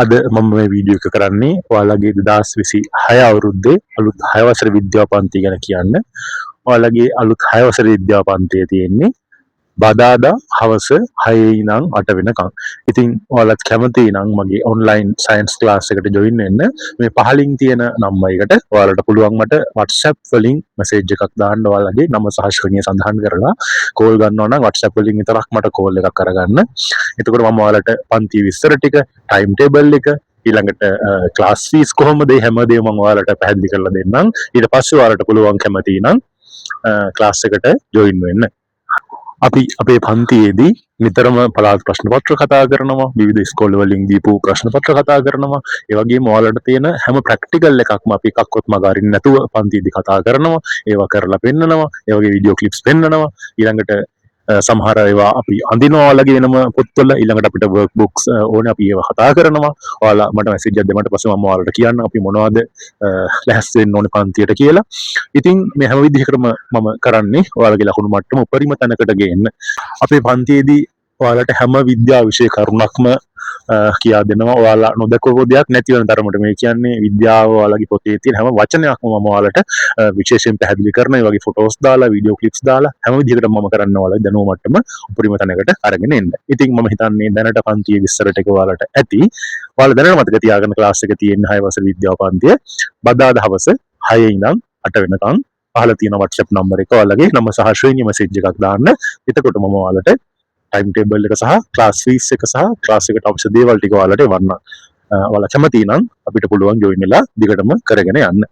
අද මම මේ වීඩියෝ එක කරන්නේ ඔයාලගේ 2026 අවුරුද්දේ අලුත් 6 වසර විද්‍යා පන්ති ගැන කියන්න. ඔයාලගේ අලුත් 6 වසර විද්‍යා පන්තියේ තියෙන්නේ බදාදා හවස 6 ඉඳන් 8 වෙනකම්. ඉතින් ඔයාලත් කැමති නම් මගේ ඔන්ලයින් සයන්ස් ක්ලාස් එකට ජොයින් වෙන්න මේ පහලින් තියෙන නම්බර් එකට ඔයාලට පුළුවන් මට WhatsApp වලින් මැසේජ් එකක් දාන්න ඔයාලගේ නම සහ ශ්‍රේණිය සඳහන් කරලා කෝල් ගන්නවා නම් WhatsApp වලින් විතරක් මට කෝල් එකක් කරගන්න. එතකොට මම ඔයාලට පන්ති විස්තර ටික, ටයිම් ටේබල් එක, ඊළඟට ක්ලාස් ෆීස් කොහොමද හැමදේම මම ඔයාලට පැහැදිලි කරලා දෙන්නම්. ඊට පස්සේ ඔයාලට පුළුවන් කැමති නම් ක්ලාස් එකට ජොයින් වෙන්න. අපි අපේ පන්තියේදී නිතරම පළාත් ප්‍රශ්න පත්‍ර කතා කරනවා, විවිධ ස්කෝල වලින් දීපු ප්‍රශ්න පත්‍ර කතා කරනවා. ඒ වගේම ඔයාලට තියෙන හැම ප්‍රැක්ටිකල් එකක්ම අපි එකක්වත් මගහරින්න නැතුව පන්තියේදී කතා කරනවා. ඒවා කරලා පෙන්නනවා. ඒ වගේ වීඩියෝ ක්ලිප්ස් පෙන්නනවා. ඊළඟට සමහර ඒවා අපි අඳිනවා ඔයාලගේ වෙනම පොත්වල. ඊළඟට අපිට වර්ක් බුක්ස් ඕනේ, අපි ඒවා කතා කරනවා. ඔයාලා මට මැසේජ් එකක් දෙන්න පස්සේ මම ඔයාලට කියන්න අපි මොනවද ලැහැස්ති වෙන්න ඕනේ පන්තියට කියලා. ඉතින් මේ හැම විදිහකටම මම කරන්නේ ඔයාලගේ ලකුණු මට්ටම උපරිම තැනකට ගේන්න. අපේ පන්තියේදී ඔයාලට හැම විද්‍යා විෂය කරුණක්ම කියා දෙනවා. ඔයාලා නොදකපු දෙයක් නැති වෙන තරමට මේ කියන්නේ විද්‍යාව ඔයාලගේ පොතේ තියෙන හැම වචනයක්ම මම ඔයාලට විශේෂයෙන් පැහැදිලි කරනවා. ඒ වගේ ෆොටෝස් දාලා, වීඩියෝ ක්ලිප්ස් දාලා හැම විදිහකටම මම කරන්න ඔයාලගේ දැනුම මට්ටම උපරිම තැනකට අරගෙන එන්න. ඉතින් මම හිතන්නේ දැනට පන්තියේ විස්තර ටික ඔයාලට ඇති. ඔයාලා දැනට මතක තියාගන්න ක්ලාස් එක තියෙන 6 වසර විද්‍යා පන්තිය බදාදා හවස 6 ඉඳන් 8 වෙනකම්. පහළ තියෙන WhatsApp නම්බර එක ඔයාලගේ නම සහ ශ්‍රේණිය මැසේජ් එකක් දාන්න. එතකොට මම ඔයාලට ටයිම් ටේබල් එක සහ ක්ලාස් ෆීස් එක සහ ක්ලාස් එකට අවශ්‍ය දේවල් ටික ඔයාලට එවන්න. ඔයාලා කැමති නම් අපිට පුළුවන් ජොයින් වෙලා දිගටම කරගෙන යන්න.